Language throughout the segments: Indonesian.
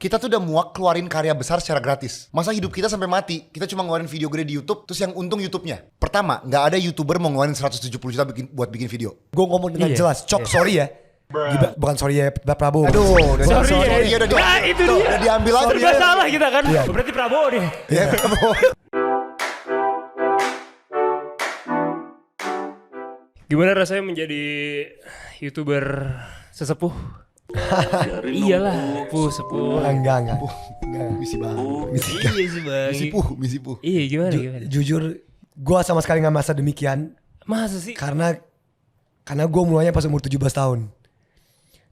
Kita tuh udah muak keluarin karya besar secara gratis. Masa hidup kita sampai mati, kita cuma ngeluarin video gede di YouTube, terus yang untung YouTube-nya. Pertama, nggak ada YouTuber mau ngeluarin 170 juta buat bikin video. Gue ngomong dengan jelas, Cok, sorry ya. Bukan sorry ya, Prabowo. Aduh, Sorry ya udah itu dia. udah diambil aja Serba dia. salah kita kan. Iya. Berarti Prabowo nih. Iya, Prabowo. Gimana rasanya menjadi YouTuber sesepuh? Iyalah, sepuh. Enggak. Misi bang. Iya sih bang. Misi puh. Iya gimana? Jujur, gue sama sekali gak merasa demikian. Masa sih? Karena gue mulainya pas umur 17 tahun.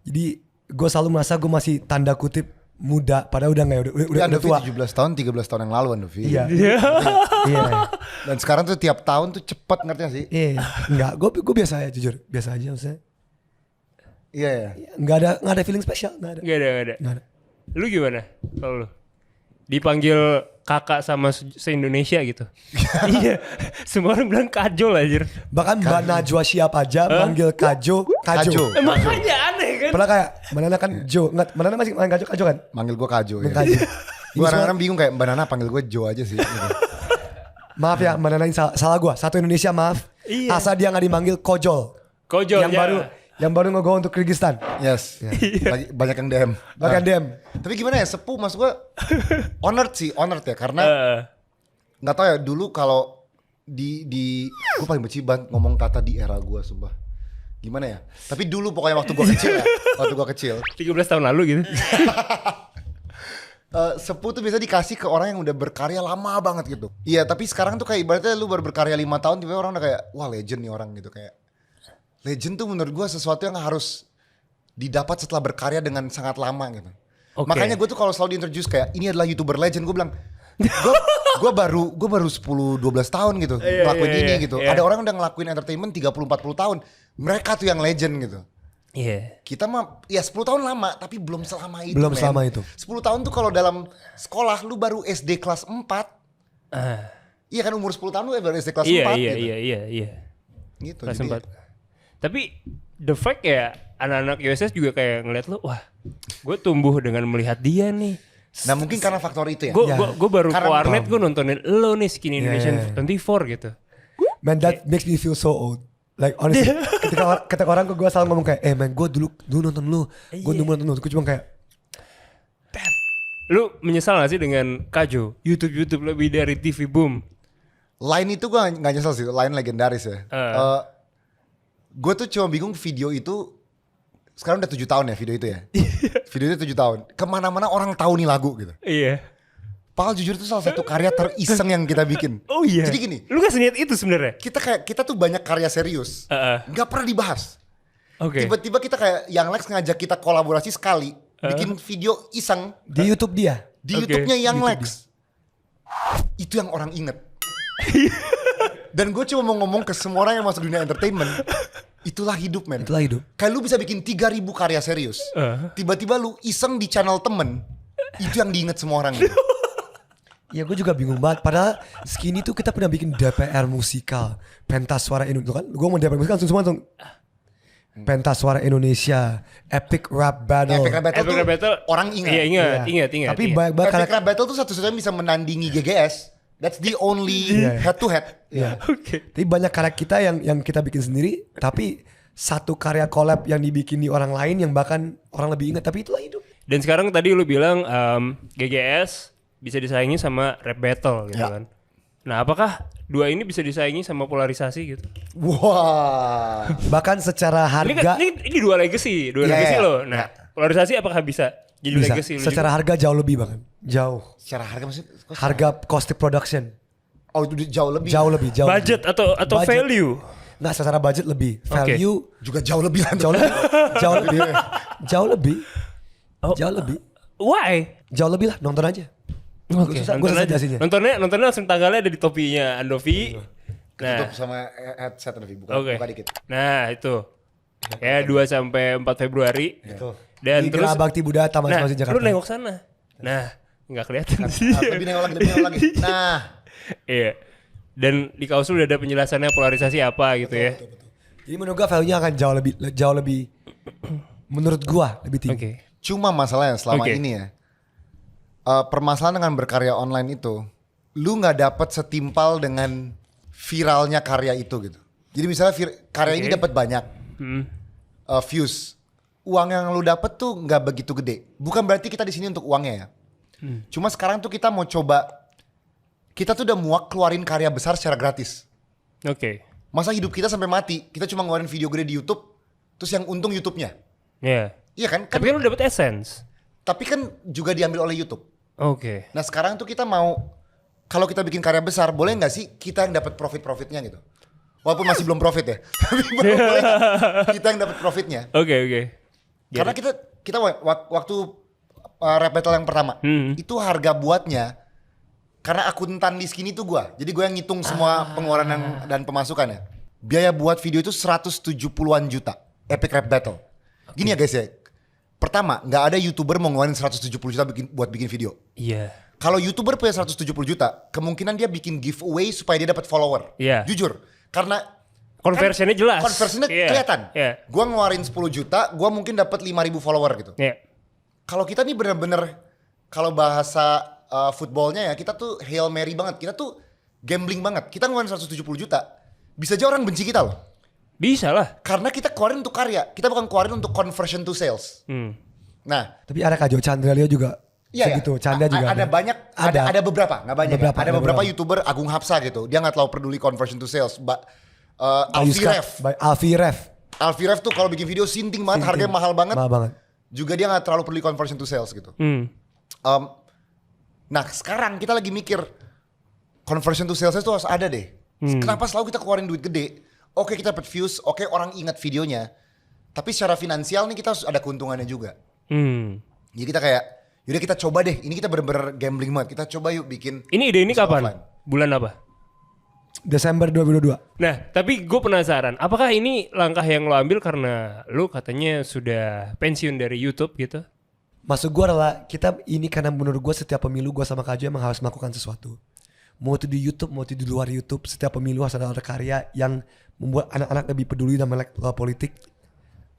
Jadi gue selalu merasa gue masih tanda kutip muda. Padahal udah gak, udah Andovi tua. 17 tahun, 13 tahun yang lalu Andovi. Iya. Iya. Dan sekarang tuh tiap tahun tuh cepet, ngerti gak sih? Iya. Enggak, gue biasa aja jujur. Biasa aja maksudnya. Iya ya. Enggak ada feeling spesial, enggak ada. Gak ada. Nggak ada. Lu gimana kalau lu? Dipanggil kakak sama se-Indonesia gitu. Iya. Semua orang bilang kajol anjir. Bahkan Mbak Najwa Shihab aja manggil Kajo. Makanya aneh kan. Pernah kayak Mbak Nana kan Jo. Enggak, Mbak Nana masih manggil Kajo kan? Manggil gue Kajo ya. Kajo. Gue kadang-kadang bingung kayak Mbak Nana panggil gue Jo aja sih. Gitu. Maaf ya Mbak Nana, salah gue. Satu Indonesia maaf. Iya. Asal dia gak dimanggil Kojol. Kojol Yang baru nge-go untuk Kyrgyzstan. Yes. Banyak yang DM. Bahkan DM. Tapi gimana ya, sepuh maksud gue honored ya. Karena gak tau ya, dulu kalau di gue paling benci banget ngomong kata di era gue sumpah. Gimana ya? Tapi dulu pokoknya waktu gue kecil ya. Waktu gue kecil. 13 tahun lalu gitu. Sepuh tuh biasa dikasih ke orang yang udah berkarya lama banget gitu. Iya, tapi sekarang tuh kayak ibaratnya lu baru berkarya 5 tahun tiba-tiba orang udah kayak wah legend nih orang gitu. Kayak legend tuh menurut gue sesuatu yang harus didapat setelah berkarya dengan sangat lama gitu. Okay. Makanya gue tuh kalau selalu diintroduce kayak ini adalah YouTuber legend, gue bilang gue baru 10-12 tahun gitu ngelakuin ini gitu. Ada orang udah ngelakuin entertainment 30-40 tahun. Mereka tuh yang legend gitu. Iya. Kita mah ya 10 tahun lama tapi belum selama itu. Belum selama itu. 10 tahun tuh kalau dalam sekolah lu baru SD kelas 4. Iya kan umur 10 tahun lu baru SD kelas 4 gitu. Iya. Gitu. Kelas Jadi 4. Tapi the fact ya anak-anak USS juga kayak ngeliat lu, wah gue tumbuh dengan melihat dia nih. nah mungkin karena faktor itu ya. Gue baru ke Karena warnet gue nontonin lo nih Skinny Indonesian 24 gitu. Man, that makes me feel so old. Like honestly, ketika orang ke gue selalu ngomong kayak, man gue dulu nonton lu, gue dulu nonton lu. Gue cuma kayak, Lu menyesal gak sih dengan Kajo? YouTube lebih dari TV Boom. Line itu gue gak nyesel sih. Line legendaris ya. Gue tuh cuma bingung video itu sekarang udah 7 tahun ya video itu ya. Video itu 7 tahun. Kemana-mana orang tahu nih lagu gitu. Iya. Padahal jujur itu salah satu karya teriseng yang kita bikin. Oh iya. Jadi gini, Lu gak seniat itu sebenarnya? kita tuh banyak karya serius, nggak pernah dibahas. Oke. Tiba-tiba kita kayak yang Lex ngajak kita kolaborasi sekali, bikin video iseng di YouTube dia. di YouTube-nya yang Lex. Itu yang orang inget. Dan gue cuma mau ngomong ke semua orang yang masuk dunia entertainment, itulah hidup men. Itulah hidup. Kayak lu bisa bikin 3.000 karya serius, tiba-tiba lu iseng di channel temen, itu yang diinget semua orang. Ya gue juga bingung banget. Padahal Skinny tuh kita pernah bikin DPR musikal, pentas suara Indonesia kan. Gue mau DPR musikal langsung pentas suara Indonesia, Epic Rap Battle. Epic Rap Battle Epic tuh Rap Battle, orang ingat. Iya, ingat. Tapi banyak banget Epic Rap Battle tuh satu-satunya bisa menandingi GGS. That's the only head to head. Iya. Oke. Tapi banyak karya kita yang kita bikin sendiri, tapi satu karya collab yang dibikin di orang lain yang bahkan orang lebih ingat. Tapi itulah hidup. Dan sekarang tadi lu bilang GGS bisa disaingi sama Rap Battle gitu kan. Nah, apakah dua ini bisa disaingi sama polarisasi gitu? Wah. Bahkan secara harga Ini dua legacy loh. Nah, polarisasi apakah bisa jadi bisa. legacy lu Secara juga? harga jauh lebih bahkan. Jauh. Secara harga maksudnya? Harga cost of production. Oh itu jauh lebih. Jauh lebih. Budget atau Budget. value? Nggak, secara budget lebih. Value Juga jauh lebih lah. jauh lebih. Jauh lebih. Why? Jauh lebih lah, nonton aja. Oke, Gue nonton susah aja. jelasinnya. Nontonnya langsung tanggalnya ada di topinya Andovi. Tutup Nah, sama headset lebih buka dikit. nah itu. Ya 2 sampai 4 Februari. Itu. Dan Di terus Gera Bakti Buddha Taman nah, Masjid Jakarta. lu nengok sana. Nah, nggak kelihatan sih. Lebih nengok lagi. Nah. Iya. Dan di kaos lu udah ada penjelasannya polarisasi apa gitu ya. Jadi menurut gue value-nya akan jauh lebih menurut gua lebih tinggi. Oke. Cuma masalahnya selama Oke. ini ya. permasalahan dengan berkarya online itu, lu nggak dapat setimpal dengan viralnya karya itu gitu. Jadi misalnya karya ini dapat banyak views, uang yang lu dapat tuh nggak begitu gede. Bukan berarti kita di sini untuk uangnya ya. Cuma sekarang tuh kita mau coba, kita tuh udah muak keluarin karya besar secara gratis. Oke. Masa hidup kita sampai mati, kita cuma ngeluarin video gede di YouTube, terus yang untung YouTube-nya. Iya. Iya kan? Tapi kan lu dapet essence. Tapi kan juga diambil oleh YouTube. Oke. Nah sekarang tuh kita mau, kalau kita bikin karya besar, boleh nggak sih kita yang dapat profitnya gitu? Walaupun masih belum profit ya, tapi boleh nggak kita yang dapat profitnya? Oke. Karena kita waktu rap battle yang pertama, itu harga buatnya, karena akuntan di Skinny tuh gua, jadi gua yang ngitung semua pengeluaran dan pemasukannya. Biaya buat video itu 170-an juta, Epic Rap Battle. Gini ya guys ya, pertama nggak ada YouTuber mau ngeluarin 170 juta buat bikin video. Iya. Kalau YouTuber punya 170 juta, kemungkinan dia bikin giveaway supaya dia dapat follower. Iya. Jujur, karena Conversionnya jelas. Conversionnya kelihatan. Iya. Gua ngeluarin 10 juta, gua mungkin dapat 5.000 follower gitu. Iya. Kalau kita nih bener-bener, kalau bahasa footballnya ya, kita tuh Hail Mary banget. Kita tuh gambling banget. Kita ngeluarin 170 juta, bisa aja orang benci kita loh. Bisa lah. Karena kita keluarin untuk karya, kita bukan keluarin untuk conversion to sales. Nah, Tapi ada Kak Jo Chandra Leo juga. iya, segitu. Canda juga ada banyak, ada beberapa, nggak banyak. Beberapa, ada beberapa YouTuber Agung Hapsa gitu, dia nggak terlalu peduli conversion to sales. Alfie Ref tuh kalau bikin video sinting banget, harganya mahal banget. Mahal banget. Juga dia nggak terlalu peduli conversion to sales gitu. Nah sekarang kita lagi mikir conversion to sales itu harus ada deh. Kenapa selalu kita keluarin duit gede? Oke kita dapat views, oke orang ingat videonya. Tapi secara finansial nih kita harus ada keuntungannya juga. Jadi kita kayak, yaudah kita coba deh. Ini kita bener-bener gambling banget. Kita coba yuk bikin. Ini ide ini kapan? Offline. Bulan apa? Desember 2022. Nah, tapi gue penasaran, apakah ini langkah yang lo ambil karena lo katanya sudah pensiun dari YouTube gitu? Maksud gue adalah kita ini karena menurut gue setiap pemilu gue sama Kak Jo emang harus melakukan sesuatu. Mau itu di YouTube, mau itu di luar YouTube, setiap pemilu harus ada karya yang membuat anak-anak lebih peduli dan melek politik.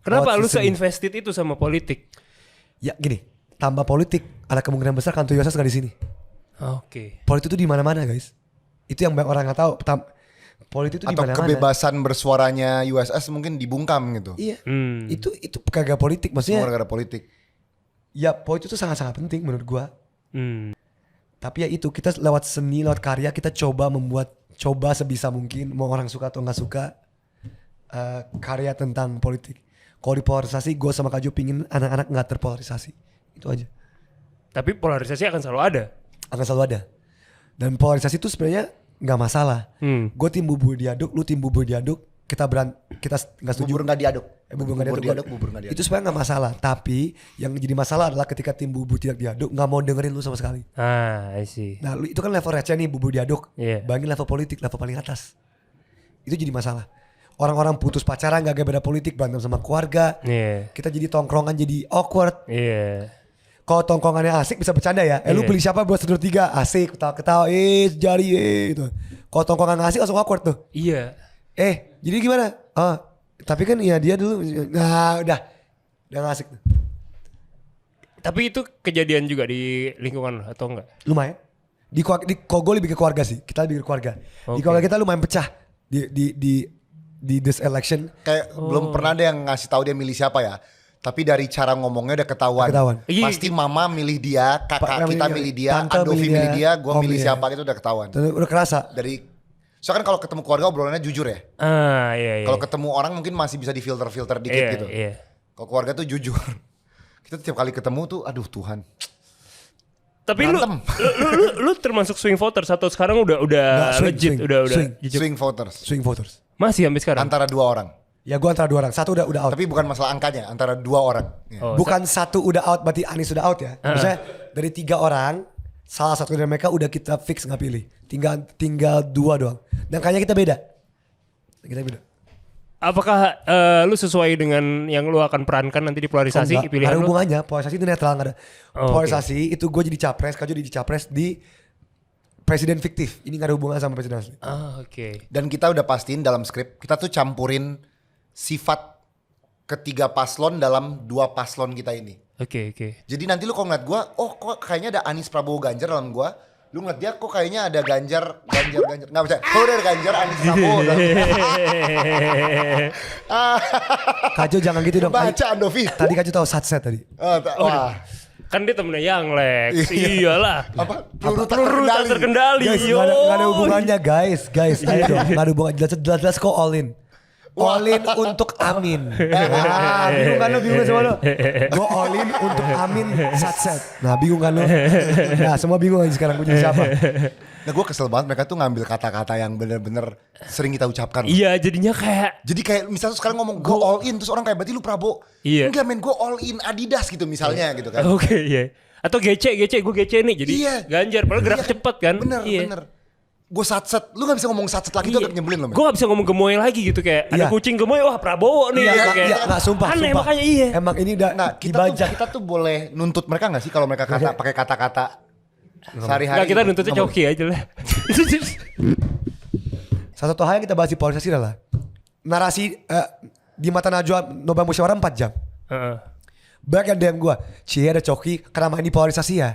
Kenapa Lewat lu sisi ini. se-invested itu sama politik? Ya gini, tambah politik ada kemungkinan besar Kanto Yosas nggak di sini. Oke. Politik itu di mana-mana guys. Itu yang banyak orang nggak tahu. Politik itu di Atau mana-mana. kebebasan bersuaranya USS mungkin dibungkam gitu. Iya. Itu kagak politik maksudnya. Gara-gara politik. Ya politik itu sangat-sangat penting menurut gua. Hmm. Tapi ya itu kita lewat seni, lewat karya kita coba sebisa mungkin mau orang suka atau nggak suka karya tentang politik. Kalau dipolarisasi, gue sama Kak Jo pingin anak-anak nggak terpolarisasi. Itu aja. Tapi polarisasi akan selalu ada. Akan selalu ada. Dan polarisasi itu sebenarnya nggak masalah. Gue tim bubur diaduk, lu tim bubur diaduk, kita nggak setuju. Bubur nggak diaduk. Bubur nggak diaduk. Itu sebenarnya nggak masalah. Tapi yang jadi masalah adalah ketika tim bubur tidak diaduk nggak mau dengerin lu sama sekali. I see. Nah itu kan level receh nih bubur diaduk. Iya. Bayangin level politik, level paling atas. Itu jadi masalah. Orang-orang putus pacaran gak beda politik, berantem sama keluarga. Iya. Kita jadi tongkrongan jadi awkward. Iya. Kalau tongkrongannya asik bisa bercanda ya. Lu Iya. beli siapa buat sedulur tiga? Asik, ketawa-ketawa, jari gitu. Kalau tongkrongan gak asik langsung awkward tuh. Iya. Jadi gimana? Tapi kan ya dia dulu. Nah udah gak asik tuh. Tapi itu kejadian juga di lingkungan lo atau enggak? Lumayan. Kalau gue lebih ke keluarga sih. Kita lebih ke keluarga. Di Oke. keluarga kita lumayan pecah. Di this election. Kayak belum pernah ada yang ngasih tahu dia milih siapa ya. Tapi dari cara ngomongnya udah ketahuan. Iya. Pasti mama milih dia, kakak kita milih dia, tante Adovi milih dia, gue om milih milih siapa itu udah ketahuan. Udah kerasa. Soalnya kan kalau ketemu keluarga obrolannya jujur ya. Iya. Kalau ketemu orang mungkin masih bisa difilter dikit Iya, gitu. iya. Kalau keluarga tuh jujur. Kita tiap kali ketemu tuh, aduh Tuhan. Tapi Berantem. lu termasuk swing voters atau sekarang udah Nggak, swing, legit swing, udah swing. jujur? Swing voters. Masih sampai sekarang. Antara 2 orang. Ya gue antara 2 orang. Satu udah out. Tapi bukan masalah angkanya, antara 2 orang. Ya. Oh, Bukan satu udah out berarti Anies sudah out ya. Maksudnya dari 3 orang, salah satu dari mereka udah kita fix nggak pilih. Tinggal 2 doang. Dan kayaknya kita beda. Apakah lu sesuai dengan yang lu akan perankan nanti di polarisasi Enggak, pilihan ada lu? hubungannya. Polarisasi itu netral nggak ada. Oh, Polarisasi itu gue jadi capres, Kak Jo jadi capres di presiden fiktif. Ini nggak ada hubungan sama presiden asli. Oke. Dan kita udah pastiin dalam skrip, kita tuh campurin sifat ketiga paslon dalam 2 paslon kita ini. Oke. Jadi nanti lu kalau ngeliat gue, oh kok kayaknya ada Anies Prabowo Ganjar dalam gue. Lu ngeliat dia kok kayaknya ada Ganjar. Nggak bisa. Kalau udah ada Ganjar, Anies Prabowo. Kajo jangan gitu dong. Baca Andovi. Tadi Kajo tahu satset tadi. Wah. Kan dia temennya Yang Lex. Iyalah. Apa? Peluru tak terkendali. Guys, yo. nggak ada hubungannya guys. Ayo dong, nggak ada hubungan. Jelas kok all in. All in untuk Amin. Bingung kan lo? Bingung kan semua lo? Gue all in untuk Amin satset. Nah bingung kan lo? Nah semua bingung aja sekarang gue jadi siapa. Nah gue kesel banget mereka tuh ngambil kata-kata yang bener-bener sering kita ucapkan. Iya jadinya kayak. Jadi kayak misalnya sekarang ngomong gue all in terus orang kayak berarti lu Prabowo. Iya. Enggak men, gue all in Adidas gitu misalnya gitu kan. Oke iya. Atau gue GC nih jadi Iya. Ganjar. Padahal gerak cepet kan. Bener. Gue satset, lu gak bisa ngomong satset lagi tuh agak nyebelin loh men. Gue gak bisa ngomong gemoy lagi gitu kayak ada Iya. kucing gemoy wah Prabowo nih. Iya, kayak. nggak sumpah. Aneh sumpah. makanya iya. Emang ini udah Nah dibajak. kita tuh boleh nuntut mereka gak sih kalau mereka pakai kata-kata sehari-hari. Nggak, kita gitu? nuntutnya Nggak Coki aja lah. Satu hal yang kita bahas di polarisasi adalah narasi di mata Najwa Nobar Musyawarah 4 jam. Heeh. Banyak yang DM gue, Cie ada Coki karena main di polarisasi ya.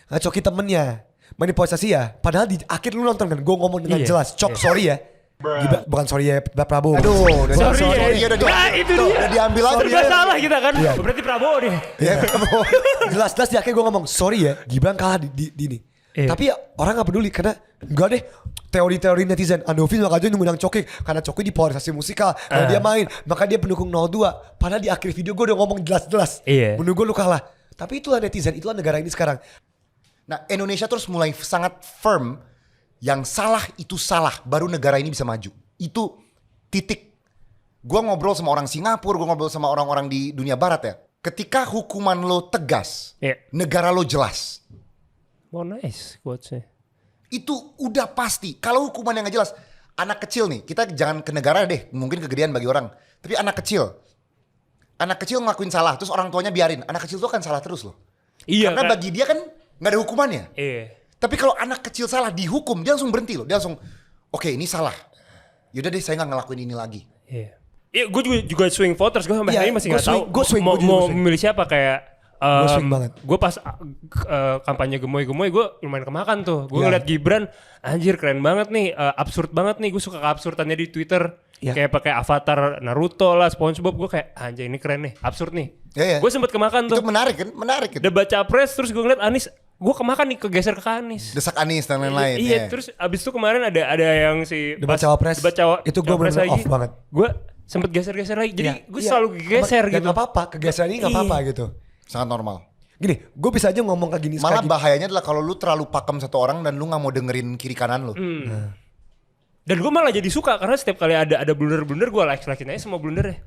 Nah, Coki temennya main di polarisasi ya. Padahal di akhir lu nonton kan, gue ngomong dengan Iya. jelas, Cok sorry ya. Bukan sorry ya Pak Prabowo. Aduh, udah Sorry ya. udah Nah, itu dia. udah diambil aja. Serba salah kita kan. Berarti Prabowo nih. Iya, jelas-jelas di akhir gue ngomong sorry ya, Gibran kalah di ini. Iya. Tapi ya, orang gak peduli karena enggak deh teori-teori netizen. Andovin makanya menang Coki karena Coki di polarisasi musikal karena dia main maka dia pendukung 02. Padahal di akhir video gue udah ngomong jelas-jelas. Iya. Menurut gue lu kalah. Tapi itulah netizen, itulah negara ini sekarang. Nah Indonesia terus mulai sangat firm yang salah itu salah baru negara ini bisa maju. Itu titik. Gua ngobrol sama orang Singapura, gua ngobrol sama orang-orang di dunia barat ya. Ketika hukuman lo tegas, Iya. negara lo jelas. Oh nice quotesnya. Itu udah pasti. Kalau hukuman yang gak jelas, anak kecil nih, kita jangan ke negara deh, mungkin kegedean bagi orang. Tapi anak kecil ngelakuin salah, terus orang tuanya biarin. Anak kecil tuh akan salah terus loh. Iya. Karena bagi dia kan gak ada hukumannya. Iya. Tapi kalau anak kecil salah dihukum, dia langsung berhenti loh. Dia langsung, oke ini salah. Yaudah deh saya gak ngelakuin ini lagi. Iya. Iya, gue juga swing voters. Gue sampai Iya, hari ini masih gue nggak tahu swing- gue swing, mau gue juga swing. memilih siapa kayak. Gue swing banget. Gue pas kampanye gemoy gue lumayan kemakan tuh. Gue Iya. ngeliat Gibran, anjir keren banget nih, absurd banget nih. Gue suka keabsurdannya di Twitter. Iya. Kayak pakai avatar Naruto lah, SpongeBob. Gue kayak anjir ini keren nih, absurd nih. Iya, iya. Gue sempet kemakan tuh. Itu menarik kan? Menarik gitu. Debat capres terus gue ngeliat Anies, gue kemakan nih kegeser ke Anies. Desak Anies dan lain-lain. Iya, ya. terus abis itu kemarin ada yang si Debat cawapres, itu gue cawapres bener-bener lagi. off banget. Gue sempet geser-geser lagi. Jadi Iya, gue iya. selalu geser Dan gitu. gak apa-apa, kegeseran ini gak apa-apa gitu. Sangat normal. Gini, gue bisa aja ngomong kayak gini. Malah kayak gini. bahayanya adalah kalau lu terlalu pakem satu orang dan lu gak mau dengerin kiri kanan lu. Dan gue malah jadi suka karena setiap kali ada blunder-blunder gue like-likein aja semua blundernya.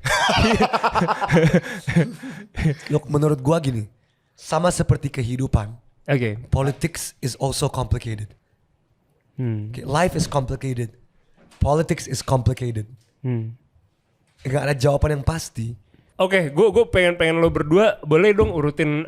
Look, menurut gue gini, sama seperti kehidupan, Oke. politics is also complicated. Okay, life is complicated. Politics is complicated. Gak ada jawaban yang pasti. Oke, gue pengen lo berdua boleh dong urutin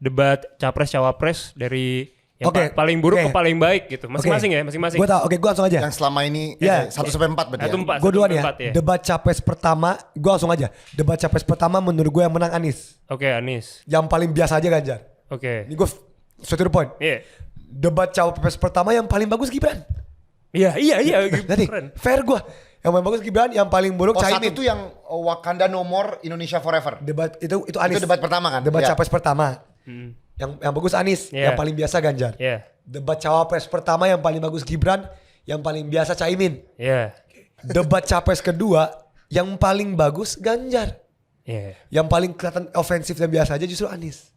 debat capres cawapres dari yang Oke, paling buruk oke. ke paling baik gitu. Masing-masing ya, masing-masing. Gue tau, oke gue langsung aja. Yang selama ini Iya. 1-4 berarti Satu ya. empat. Gue duluan ya. 1-4 Debat capres pertama, gue langsung aja. Debat capres pertama menurut gue yang menang Anies. Oke, Anies. Yang paling biasa aja Ganjar. Oke. Ini gue straight to the point. Iya. Debat capres pertama yang paling bagus Gibran. Iya. Nanti Keren. fair gue. Yang paling bagus Gibran, yang paling buruk Oh satu Caimin. itu yang Wakanda No More Indonesia Forever. Debat itu Anies. Itu debat pertama kan? Debat Iya. capres pertama. Yang bagus Anies, Iya. yang paling biasa Ganjar. Iya. Debat cawapres pertama yang paling bagus Gibran, yang paling biasa Caimin. Iya. Debat capres kedua yang paling bagus Ganjar. Iya. Yang paling kelihatan ofensif dan biasa aja justru Anies.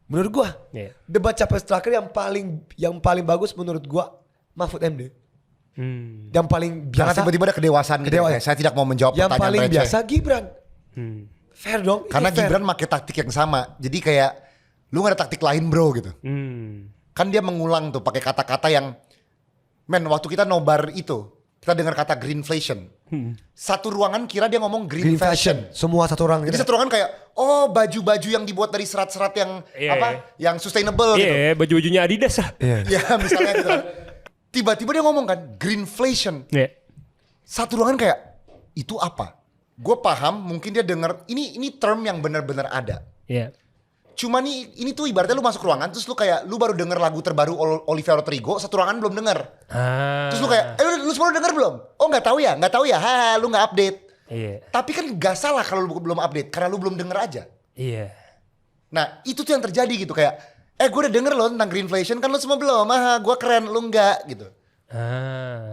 Menurut gua. Iya. Debat capres terakhir yang paling bagus menurut gua Mahfud MD. Yang paling Karena biasa tiba-tiba ada kedewasaan gitu. Kedewasaan. Kayak saya tidak mau menjawab yang pertanyaan paling receh. biasa Gibran. Fair dong. itu Karena fair. Gibran pakai taktik yang sama. Jadi kayak lu gak ada taktik lain bro gitu. Kan dia mengulang tuh pakai kata-kata yang waktu kita nobar itu kita dengar kata greenflation. Satu ruangan kira dia ngomong green, Green fashion. fashion. Semua satu orang. Jadi satu ruangan kayak oh baju-baju yang dibuat dari serat-serat yang Iya. yang sustainable gitu. Iya, baju-bajunya Adidas lah. Iya. Ya misalnya gitu. Tiba-tiba dia ngomong kan greenflation. Iya. Satu ruangan kayak itu apa? Gue paham, mungkin dia denger ini term yang benar-benar ada. Iya. Cuma nih ini tuh ibaratnya lu masuk ruangan terus lu kayak lu baru denger lagu terbaru Olivia Rodrigo, satu ruangan belum denger. Terus lu kayak, lu semua udah denger belum? Oh nggak tahu ya, haha, lu nggak update. Iya. Tapi kan gak salah kalau lu belum update, karena lu belum denger aja. Iya. Nah itu tuh yang terjadi gitu kayak, gue udah denger loh tentang greenflation, kan lu semua belum, gue keren, lu enggak gitu.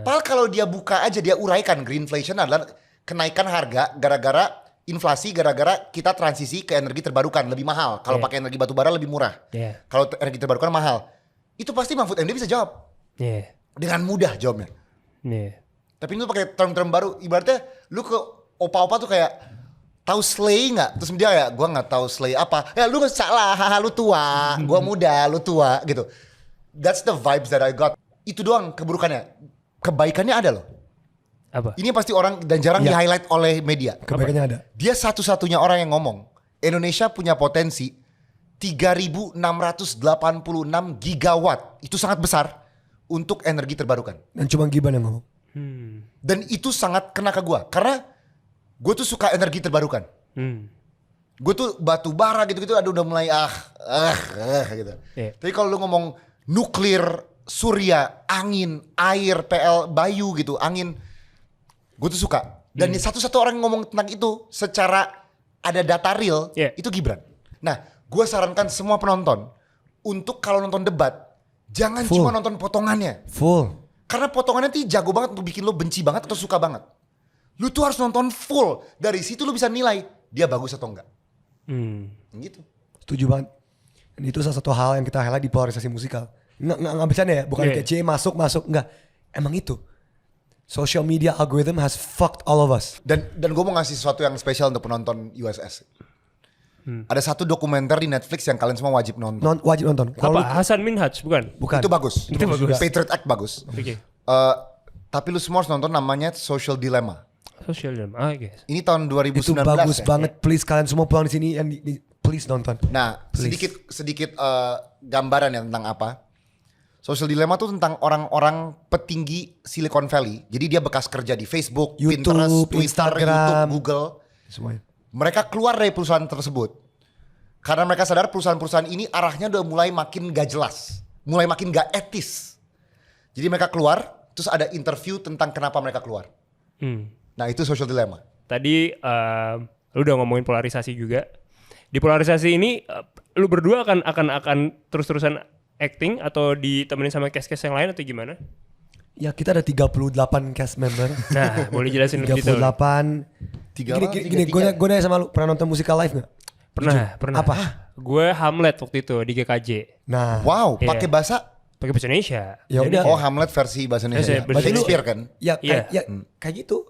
Padahal kalau dia buka aja, dia uraikan greenflation adalah kenaikan harga gara-gara inflasi, gara-gara kita transisi ke energi terbarukan lebih mahal. Kalau pakai energi batu bara lebih murah. Kalau energi terbarukan mahal. Itu pasti Mahfud MD bisa jawab. Dengan mudah jawabnya. Tapi ini tuh pakai term-term baru. Ibaratnya lu ke opa-opa tuh kayak tahu slay nggak? Terus dia ya, gua nggak tahu slay apa. Ya lu nggak salah, haha, lu tua, gua muda, lu tua gitu. That's the vibes that I got. Itu doang keburukannya. Kebaikannya ada loh. Apa? Ini pasti orang dan jarang di-highlight oleh media. Kebaikannya ada. Dia satu-satunya orang yang ngomong Indonesia punya potensi 3.686 gigawatt. Itu sangat besar untuk energi terbarukan. Dan cuma Gibran yang ngomong. Dan itu sangat kena ke gue. Karena gue tuh suka energi terbarukan. Gue tuh batu bara gitu-gitu udah mulai gitu. Tapi kalau lu ngomong nuklir, surya, angin, air, PL, bayu gitu, angin, gue tuh suka. Dan satu-satu orang yang ngomong tentang itu secara ada data real, itu Gibran. Nah, gue sarankan semua penonton untuk kalau nonton debat, jangan cuma nonton potongannya. Full. Karena potongannya tuh jago banget untuk bikin lo benci banget atau suka banget. Lu tuh harus nonton full. Dari situ lu bisa nilai dia bagus atau enggak. Gitu. Setuju banget. Dan itu salah satu hal yang kita highlight di polarisasi musikal. Nggak bercanda ya, bukan kayak masuk, enggak. Emang itu. Social media algorithm has fucked all of us. Dan gue mau ngasih sesuatu yang spesial untuk penonton USS. Ada satu dokumenter di Netflix yang kalian semua wajib nonton. Wajib nonton. Apa? Hasan Minhaj bukan? Bukan. Itu bagus. Itu bagus. Patriot Act bagus. Tapi lu semua harus nonton, namanya Social Dilemma. Social Dilemma, guys. Ini tahun 2019. Itu bagus ya? banget. Please kalian semua pulang di sini yang please nonton. Nah, Please. sedikit gambaran ya tentang apa. Social Dilemma tuh tentang orang-orang petinggi Silicon Valley. Jadi dia bekas kerja di Facebook, YouTube, Pinterest, Twitter, Instagram, YouTube, Google. Semuanya. Mereka keluar dari perusahaan tersebut. Karena mereka sadar perusahaan-perusahaan ini arahnya udah mulai makin gak jelas. Mulai makin gak etis. Jadi mereka keluar, terus ada interview tentang kenapa mereka keluar. Nah itu Social Dilemma. Tadi lu udah ngomongin polarisasi juga. Di polarisasi ini lu berdua akan terus-terusan acting atau ditemenin sama cast-cast yang lain atau gimana? Ya kita ada 38 cast member. Nah, boleh jelasin lebih detail. 38. Gini, gue nanya sama lu, pernah nonton musikal live gak? Pernah. Apa? Gue Hamlet waktu itu di GKJ. Nah. Wow, Iya. pakai bahasa? Pakai bahasa Indonesia. Ya udah. Oh Hamlet versi bahasa Indonesia. Bahasa Shakespeare kan? Ya kayak gitu.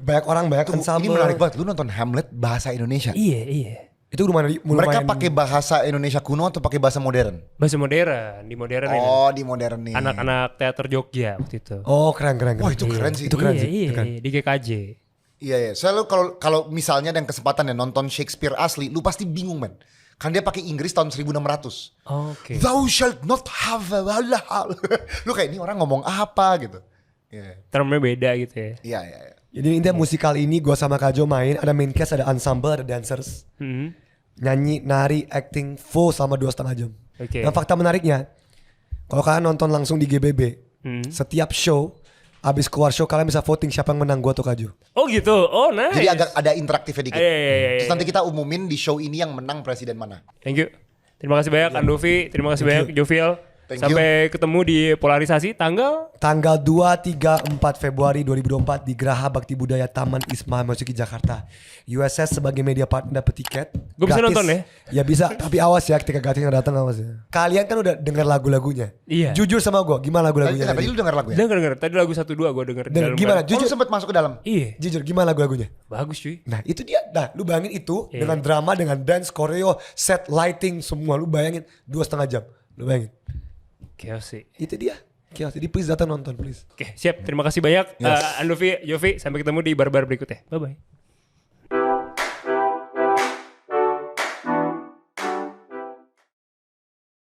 Banyak orang, banyak Tuh, ensemble. ini menarik banget. Lu nonton Hamlet bahasa Indonesia? Iya. Itu lumayan. Mereka pakai bahasa Indonesia kuno atau pakai bahasa modern? Bahasa modern, di modern ini. Oh, di modern nih. Anak-anak teater Jogja waktu itu. Oh keren. Wah itu keren sih. Itu keren Iya, sih. iya, Itu keren. di GKJ. Iya. Selalu kalau misalnya ada yang kesempatan ya nonton Shakespeare asli, lu pasti bingung men. Kan dia pakai Inggris tahun 1600. Oke. Thou shalt not have a lu kayak ini orang ngomong apa gitu. Iya. Termnya beda gitu ya. Iya. Jadi intinya musikal ini gue sama Kajo main. Ada main cast, ada ensemble, ada dancers. Nyanyi, nari, acting full selama 2,5 jam. Oke. Dan fakta menariknya, kalau kalian nonton langsung di GBB, setiap show, abis keluar show kalian bisa voting siapa yang menang, gue atau Kajo. Oh gitu. Oh nice. Jadi agak ada interaktifnya dikit. Iya. Terus nanti kita umumin di show ini yang menang presiden mana. Thank you. Terima kasih banyak Andovi, terima kasih banyak Joviel. Thank Sampai ketemu di polarisasi tanggal Tanggal 2, 3, 4 Februari 2024 di Geraha Bakti Budaya Taman Ismail Marzuki Jakarta. USS sebagai media partner dapat tiket. Gue bisa gratis. nonton ya? Ya bisa, tapi awas ya ketika gratis yang datang awas ya. Kalian kan udah denger lagu-lagunya. Iya. Jujur sama gue, gimana lagu-lagunya? Tadi lu denger lagu ya? Denger. Tadi lagu 1-2 gue denger. Denger, gimana? Oh, lu Jujur, sempet masuk ke dalam? Iya. jujur gimana lagu-lagunya? Bagus cuy. Nah itu dia, lu bayangin itu Iya. dengan drama, dengan dance, choreo, set, lighting, semua. Lu bayangin 2,5 jam. Lu bayangin. Chaos sih. Itu dia. Chaos. Jadi please datang nonton please. Oke siap. Terima kasih banyak Andovi, Jovi. Sampai ketemu di bar-bar berikutnya. Bye-bye.